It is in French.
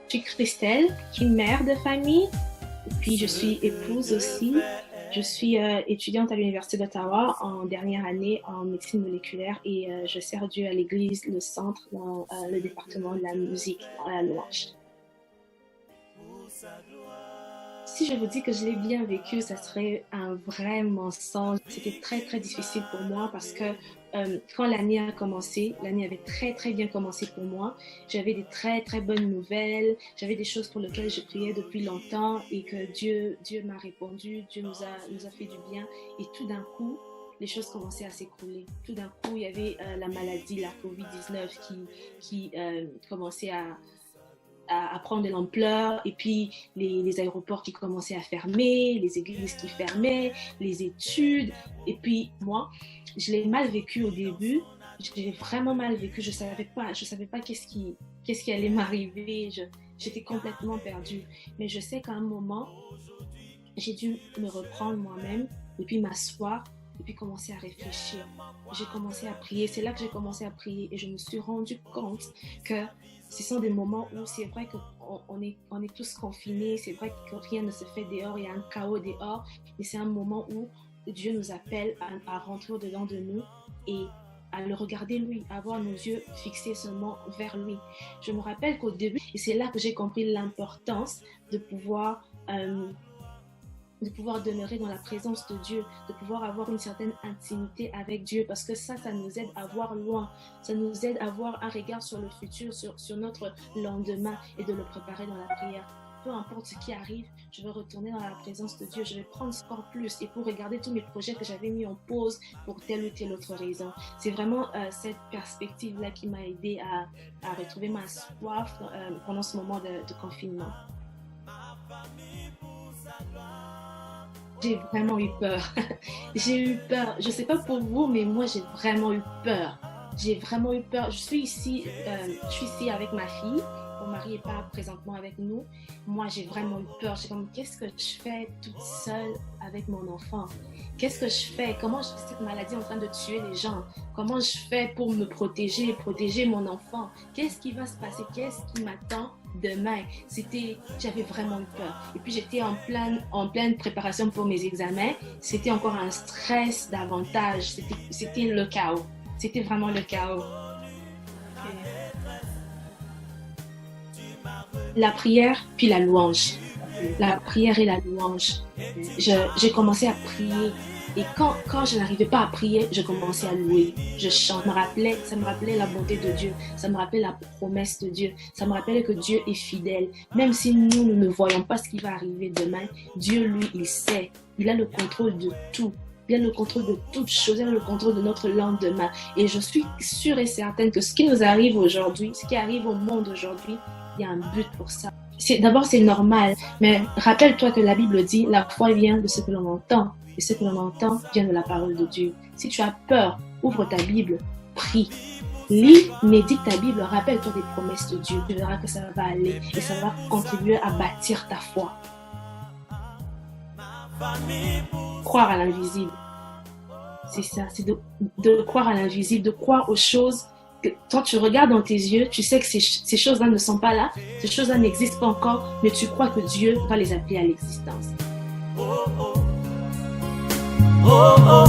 Je suis Christelle, je suis mère de famille, puis je suis épouse aussi. Je suis étudiante à l'Université d'Ottawa en dernière année en médecine moléculaire et je sers Dieu à l'Église, le centre, dans le département de la musique, dans la louange. Si je vous dis que je l'ai bien vécu, ça serait un vrai mensonge. C'était très, très difficile pour moi parce que quand l'année a commencé, l'année avait très, très bien commencé pour moi. J'avais des très, très bonnes nouvelles. J'avais des choses pour lesquelles je priais depuis longtemps et que Dieu m'a répondu. Dieu nous a fait du bien. Et tout d'un coup, les choses commençaient à s'écrouler. Tout d'un coup, il y avait la maladie, la COVID-19 qui commençait à prendre de l'ampleur, et puis les aéroports qui commençaient à fermer, les églises qui fermaient, les études. Et puis moi, je l'ai mal vécu au début, j'ai vraiment mal vécu, je savais pas qu'est-ce qui allait m'arriver, j'étais complètement perdue. Mais je sais qu'à un moment, j'ai dû me reprendre moi-même, et puis m'asseoir, et puis commencer à réfléchir. J'ai commencé à prier, c'est là que j'ai commencé à prier, et je me suis rendu compte que ce sont des moments où c'est vrai qu'on est tous confinés, c'est vrai que rien ne se fait dehors, il y a un chaos dehors, mais c'est un moment où Dieu nous appelle à rentrer au-dedans de nous et à le regarder lui, à avoir nos yeux fixés seulement vers lui. Je me rappelle qu'au début, et c'est là que j'ai compris l'importance de pouvoir demeurer dans la présence de Dieu, de pouvoir avoir une certaine intimité avec Dieu, parce que ça nous aide à voir loin, ça nous aide à avoir un regard sur le futur, sur notre lendemain et de le préparer dans la prière. Peu importe ce qui arrive, je vais retourner dans la présence de Dieu, je vais prendre encore plus et pour regarder tous mes projets que j'avais mis en pause pour telle ou telle autre raison. C'est vraiment cette perspective-là qui m'a aidé à retrouver ma soif pendant ce moment de confinement. J'ai vraiment eu peur. J'ai eu peur. Je ne sais pas pour vous, mais moi, j'ai vraiment eu peur. J'ai vraiment eu peur. Je suis ici avec ma fille. Mon mari n'est pas présentement avec nous. Moi, j'ai vraiment eu peur. J'ai comme, qu'est-ce que je fais toute seule avec mon enfant? Qu'est-ce que je fais? Comment cette maladie est en train de tuer les gens? Comment je fais pour me protéger mon enfant? Qu'est-ce qui va se passer? Qu'est-ce qui m'attend demain? J'avais vraiment eu peur. Et puis, j'étais en pleine préparation pour mes examens. C'était encore un stress davantage. C'était le chaos. C'était vraiment le chaos. La prière, puis la louange. La prière et la louange. J'ai commencé à prier. Et quand je n'arrivais pas à prier, je commençais à louer. Je chante. Ça me rappelait la bonté de Dieu. Ça me rappelait la promesse de Dieu. Ça me rappelait que Dieu est fidèle. Même si nous ne voyons pas ce qui va arriver demain, Dieu, lui, il sait. Il a le contrôle de tout. Il a le contrôle de toutes choses. Il a le contrôle de notre lendemain. Et je suis sûre et certaine que ce qui nous arrive aujourd'hui, ce qui arrive au monde aujourd'hui, il y a un but pour ça. D'abord, c'est normal, mais rappelle-toi que la Bible dit la foi vient de ce que l'on entend, et ce que l'on entend vient de la parole de Dieu. Si tu as peur, ouvre ta Bible, prie, lis, médite ta Bible, rappelle-toi des promesses de Dieu. Tu verras que ça va aller et ça va contribuer à bâtir ta foi. Croire à l'invisible, c'est ça, c'est de croire à l'invisible, de croire aux choses. Quand tu regardes dans tes yeux, tu sais que ces choses-là ne sont pas là, ces choses-là n'existent pas encore, mais tu crois que Dieu va les appeler à l'existence. Oh, oh. Oh, oh.